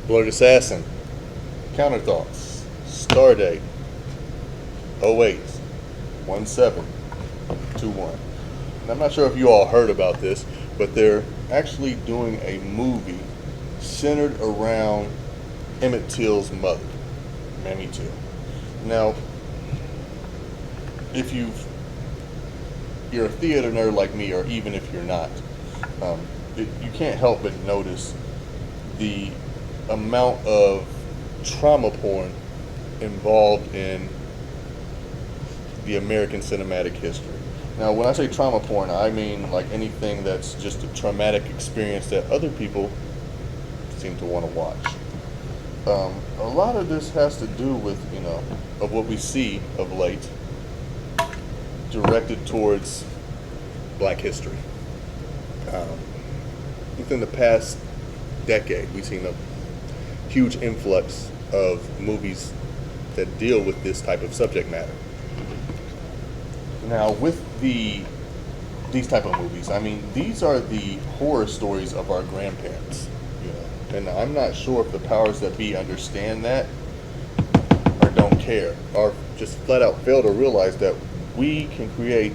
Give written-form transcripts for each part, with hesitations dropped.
Blurred Assassin, Counter Thoughts, Stardate, 08, 1721. And I'm not sure if you all heard about this, but they're actually doing a movie centered around Emmett Till's mother, Mammy Till. Now, if you're a theater nerd like me, or even if you're not, you can't help but notice the amount of trauma porn involved in the American cinematic history. Now, when I say trauma porn, I mean like anything that's just a traumatic experience that other people seem to want to watch. A lot of this has to do with, of what we see of late, directed towards Black history. Within the past decade, we've seen a huge influx of movies that deal with this type of subject matter. Now, with these type of movies, I mean, these are the horror stories of our grandparents, and I'm not sure if the powers that be understand that or don't care, or just flat out fail to realize that we can create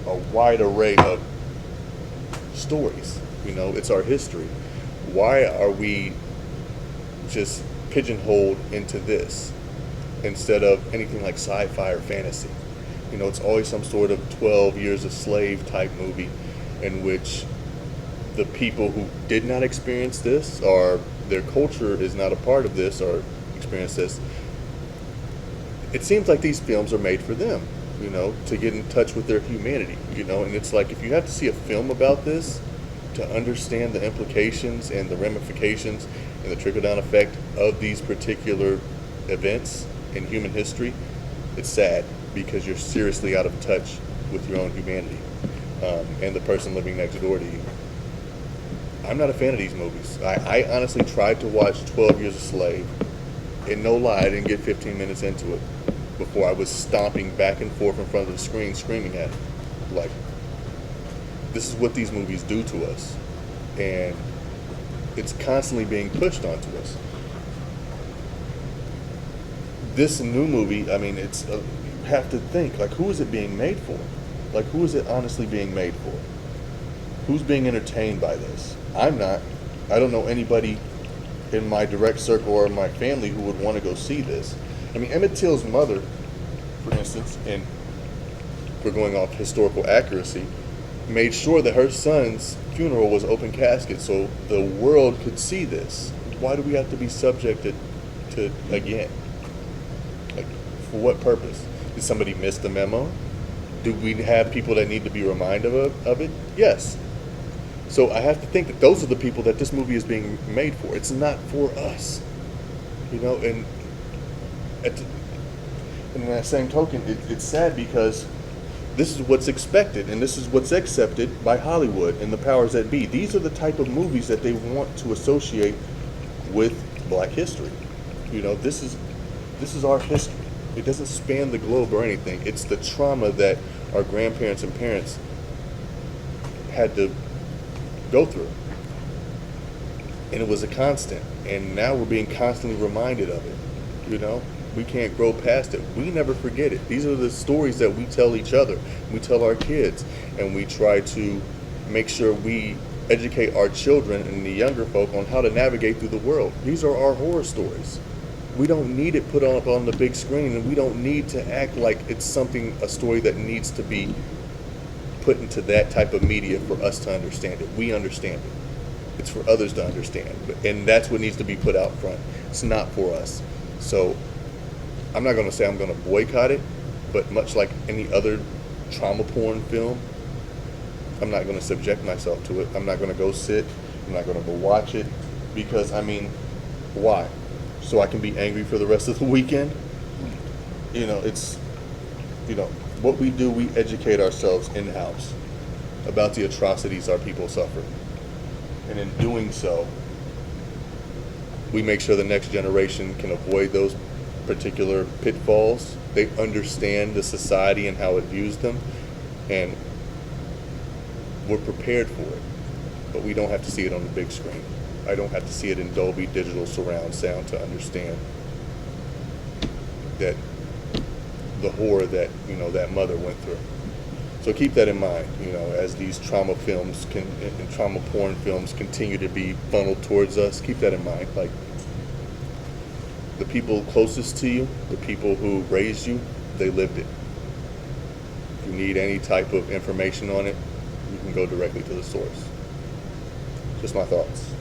a wide array of stories. It's our history. Why are we just pigeonholed into this instead of anything like sci-fi or fantasy? It's always some sort of 12 Years a Slave type movie in which the people who did not experience this, or their culture is not a part of this or experience this, it seems like these films are made for them, to get in touch with their humanity, and it's like, if you have to see a film about this to understand the implications and the ramifications and the trickle-down effect of these particular events in human history, it's sad, because you're seriously out of touch with your own humanity, and the person living next door to you. I'm not a fan of these movies. I honestly tried to watch 12 Years a Slave, and no lie, I didn't get 15 minutes into it before I was stomping back and forth in front of the screen screaming at it. Like, this is what these movies do to us, and it's constantly being pushed onto us. This new movie, I mean, it's you have to think, like, who is it being made for? Like, who is it honestly being made for? Who's being entertained by this? I'm not. I don't know anybody in my direct circle or my family who would want to go see this. I mean, Emmett Till's mother, for instance, and we're going off historical accuracy, made sure that her son's funeral was open casket so the world could see this. Why do we have to be subjected to, again? Like, for what purpose? Did somebody miss the memo? Do we have people that need to be reminded of it? Yes. So I have to think that those are the people that this movie is being made for. It's not for us. And in that same token, it's sad because this is what's expected and this is what's accepted by Hollywood and the powers that be. These are the type of movies that they want to associate with Black history. This is our history. It doesn't span the globe or anything. It's the trauma that our grandparents and parents had to go through. And it was a constant. And now we're being constantly reminded of it. We can't grow past it. We never forget it. These are the stories that we tell each other. We tell our kids. And we try to make sure we educate our children and the younger folk on how to navigate through the world. These are our horror stories. We don't need it put up on the big screen, and we don't need to act like it's a story that needs to be put into that type of media for us to understand it. We understand it. It's for others to understand, and that's what needs to be put out front. It's not for us. So I'm not going to say I'm going to boycott it, but much like any other trauma porn film, I'm not going to subject myself to it. I'm not going to go sit. I'm not going to go watch it, because, I mean, why? So I can be angry for the rest of the weekend? It's, what we do, we educate ourselves in-house about the atrocities our people suffer. And in doing so, we make sure the next generation can avoid those particular pitfalls. They understand the society and how it views them, and we're prepared for it. But we don't have to see it on the big screen. I don't have to see it in Dolby Digital surround sound to understand that the horror that, you know, that mother went through. So keep that in mind, you know, as these trauma films and trauma porn films continue to be funneled towards us. Keep that in mind. Like, the people closest to you, the people who raised you, they lived it. If you need any type of information on it, you can go directly to the source. Just my thoughts.